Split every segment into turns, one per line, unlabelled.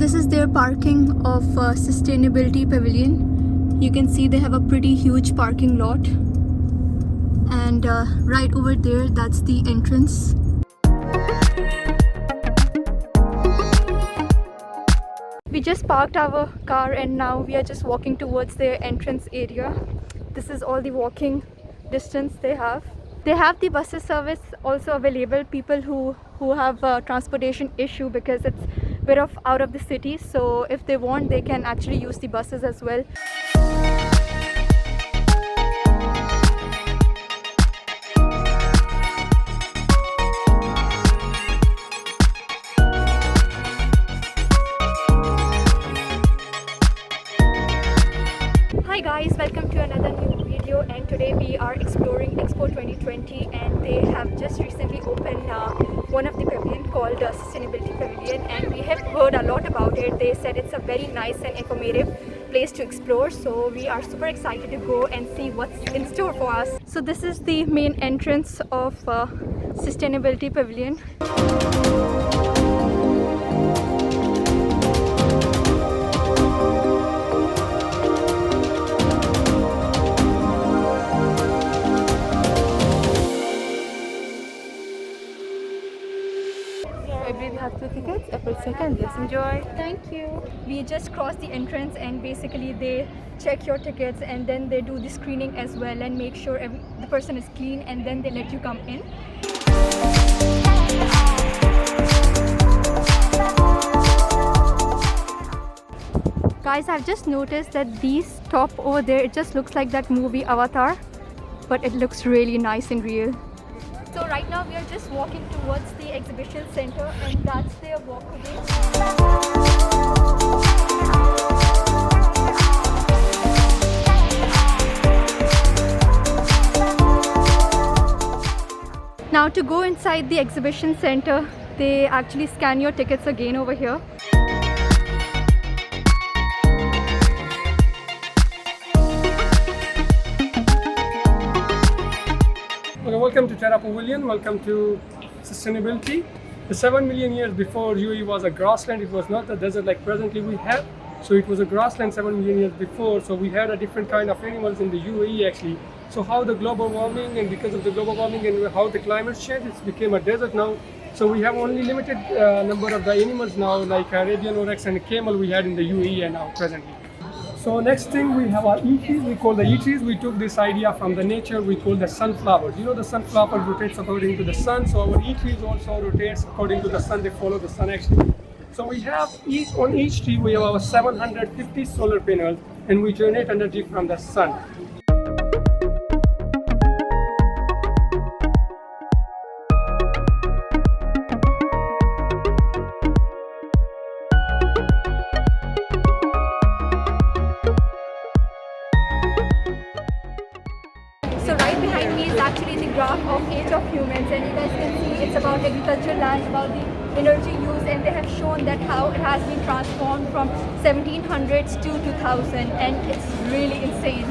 This is their parking of Sustainability Pavilion. You can see they have a pretty huge parking lot. And right over there, that's the entrance. We just parked our car and now we are just walking towards their entrance area. This is all the walking distance they have. They have the buses service also available, people who have a transportation issue because it's a bit of out of the city. So if they want, they can actually use the buses as well. Hi guys, welcome to another new video, and today we are exploring Expo 2020 and they have just recently opened one of the pavilion called Sustainability Pavilion, and we have heard a lot about it. They said it's a very nice and informative place to explore, so we are super excited to go and see what's in store for us. So this is the main entrance of Sustainability Pavilion. We have 2 tickets every second. Let's enjoy. Thank you. We just crossed the entrance and basically they check your tickets and then they do the screening as well and make sure the person is clean, and then they let you come in. Guys, I've just noticed that these top over there, it just looks like that movie Avatar, but it looks really nice and real. So right now we are just walking towards the exhibition center, and that's their walkway. Now to go inside the exhibition center, they actually scan your tickets again over here.
Welcome to Terra Pavilion, welcome to Sustainability. 7 million years before, UAE was a grassland. It was not a desert like presently we have. So it was a grassland 7 million years before. So we had a different kind of animals in the UAE actually. So how the global warming, and because of the global warming and how the climate changed, it became a desert now. So we have only limited number of the animals now, like Arabian oryx and camel we had in the UAE now presently. So next thing we have our E-trees, we call the E-trees. We took this idea from the nature, we call the sunflowers. You know, the sunflower rotates according to the sun, so our E-trees also rotates according to the sun, they follow the sun actually. So we have, on each tree we have our 750 solar panels, and we generate energy from the sun.
So right behind me is actually the graph of age of humans, and you guys can see it's about agricultural land, about the energy use, and they have shown that how it has been transformed from 1700s to 2000, and it's really insane.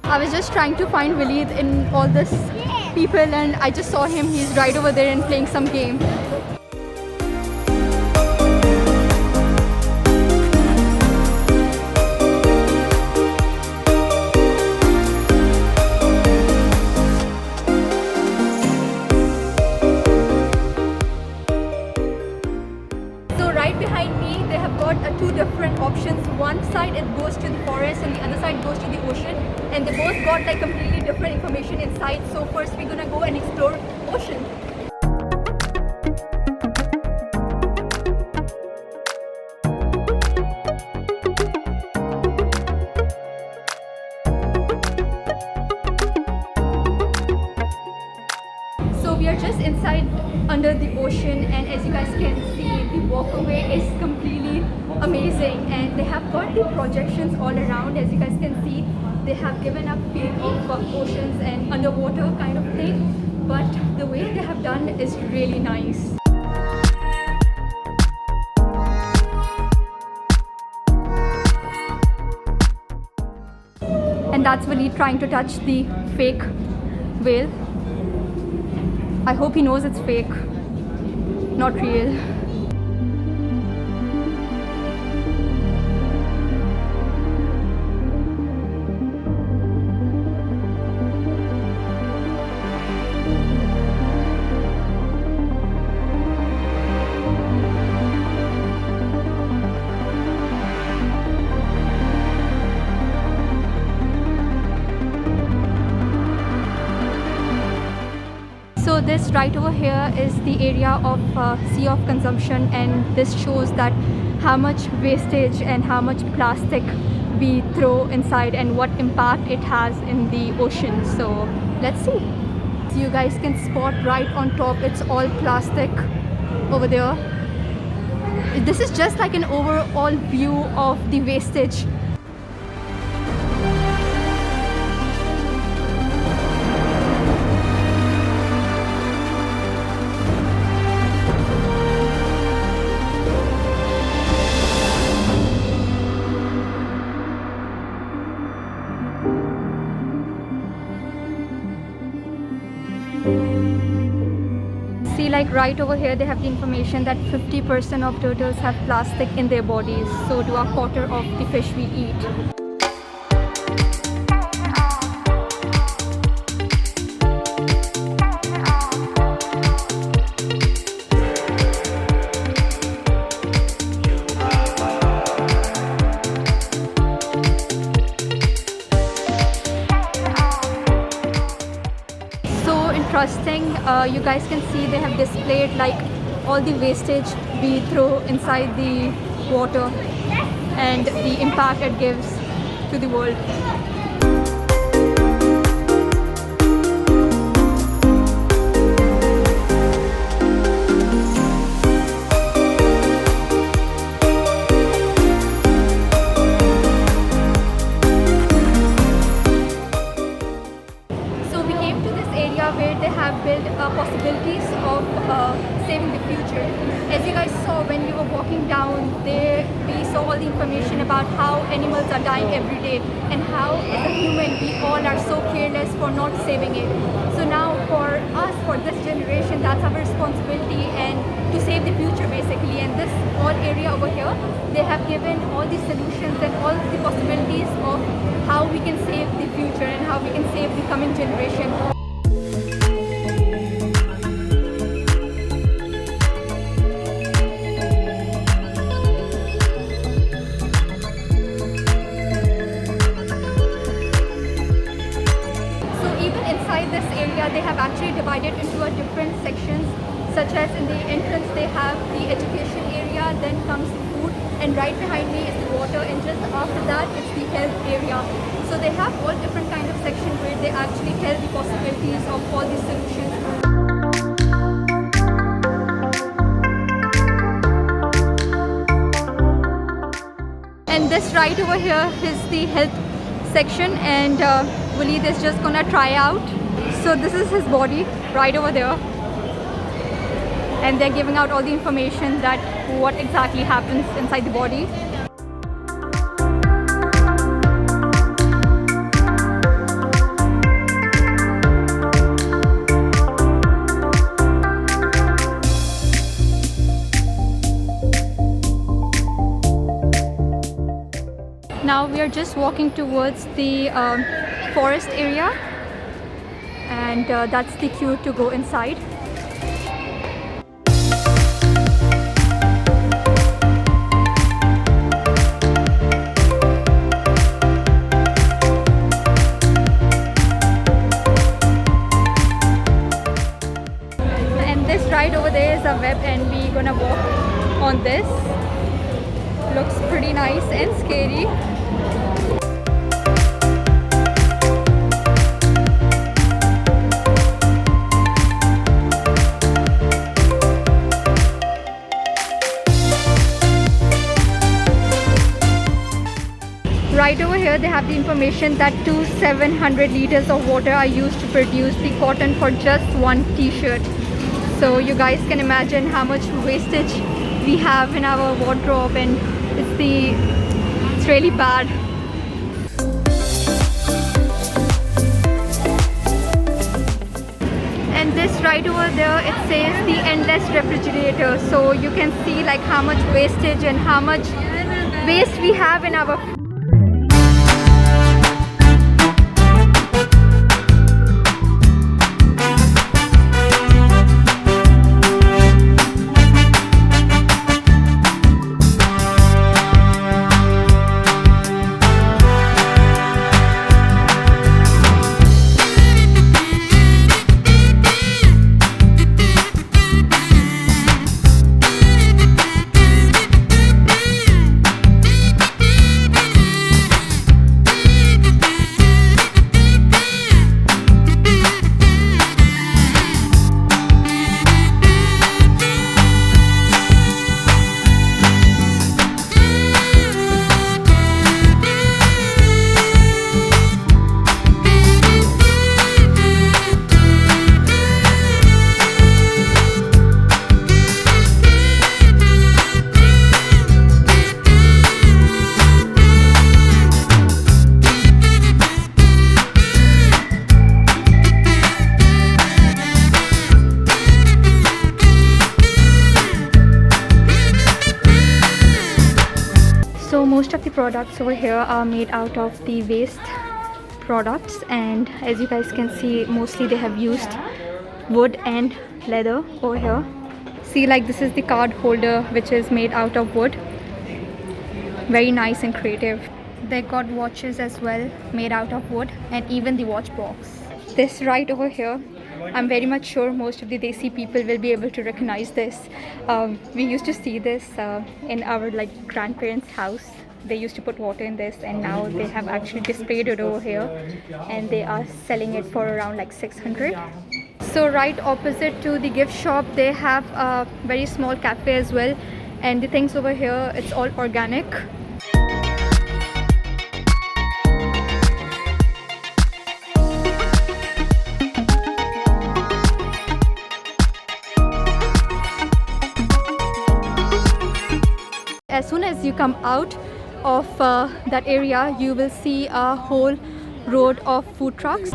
I was just trying to find Waleed in all this people, and I just saw him. He's right over there and playing some game. So right behind me, they have got 2 different options. One side it goes to the forest and the other side goes to the ocean, and they both got like completely different information inside. So first we're gonna go and explore ocean. So we are just inside under the ocean, and as you guys can see, the walkway is completely amazing, and they have got the projections all around. As you guys can see, they have given a feel of oceans and underwater kind of thing, but the way they have done is really nice. And that's Waleed trying to touch the fake whale. I hope he knows it's fake, not real. So this right over here is the area of sea of consumption, and this shows that how much wastage and how much plastic we throw inside and what impact it has in the ocean. So let's see. So you guys can spot right on top, it's all plastic over there. This is just like an overall view of the wastage. See, like right over here they have the information that 50% of turtles have plastic in their bodies, so do a quarter of the fish we eat. Interesting, you guys can see they have displayed like all the wastage we throw inside the water and the impact it gives to the world. Where they have built possibilities of saving the future. As you guys saw when we were walking down there, we saw all the information about how animals are dying every day and how as a human we all are so careless for not saving it. So now for us, for this generation, that's our responsibility and to save the future basically. And this whole area over here, they have given all the solutions and all the possibilities of how we can save the future and how we can save the coming generation. They have actually divided into different sections, such as in the entrance they have the education area, then comes the food, and right behind me is the water, and just after that it's the health area. So they have all different kind of sections where they actually tell the possibilities of all these solutions. And this right over here is the health section, and Waleed is just gonna try out. So this is his body right over there, and they're giving out all the information that what exactly happens inside the body. Now we are just walking towards the forest area, and that's the queue to go inside. And this ride over there is a web, and we're gonna walk on this. Looks pretty nice and scary. Right over here they have the information that 700 liters of water are used to produce the cotton for just one t-shirt. So you guys can imagine how much wastage we have in our wardrobe, and it's really bad. this right over there, it says the endless refrigerator, so you can see like how much wastage and how much waste we have in our. So most of the products over here are made out of the waste products, and as you guys can see, mostly they have used wood and leather over here. See, like this is the card holder which is made out of wood. Very nice and creative. They got watches as well made out of wood, and even the watch box. This right over here, I'm very much sure most of the Desi people will be able to recognize this. We used to see this in our like grandparents' house. They used to put water in this, and now they have actually displayed it over here, and they are selling it for around like 600. So right opposite to the gift shop, they have a very small cafe as well, and the things over here, it's all organic. As soon as you come out of that area, you will see a whole road of food trucks.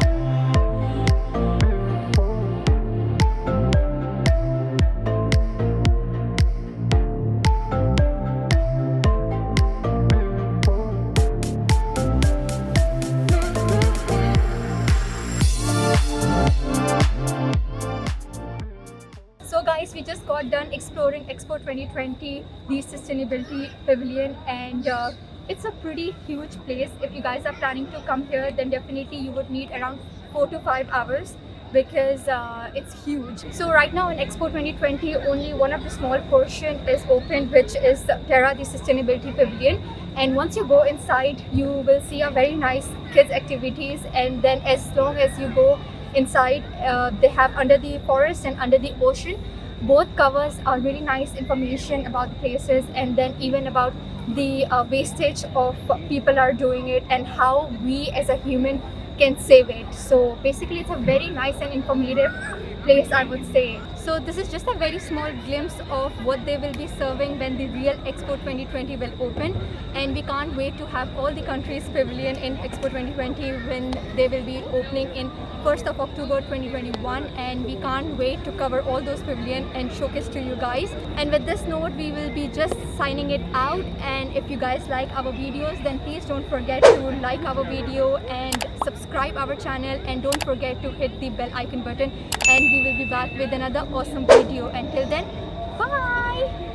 So guys, we just got done exploring Expo 2020, the Sustainability Pavilion, and it's a pretty huge place. If you guys are planning to come here, then definitely you would need around 4 to 5 hours because it's huge. So right now in Expo 2020, only one of the small portion is open, which is Terra, the Sustainability Pavilion. And once you go inside, you will see a very nice kids activities, and then as long as you go inside, they have under the forest and under the ocean. Both covers are really nice information about the places, and then even about the wastage of people are doing it and how we as a human can save it. So basically it's a very nice and informative place, I would say. So this is just a very small glimpse of what they will be serving when the real Expo 2020 will open, and we can't wait to have all the countries pavilion in Expo 2020 when they will be opening in 1st of October 2021, and we can't wait to cover all those pavilion and showcase to you guys. And with this note, we will be just signing it out, and if you guys like our videos, then please don't forget to like our video and subscribe our channel, and don't forget to hit the bell icon button, and we will be back with another awesome video. Until then, bye.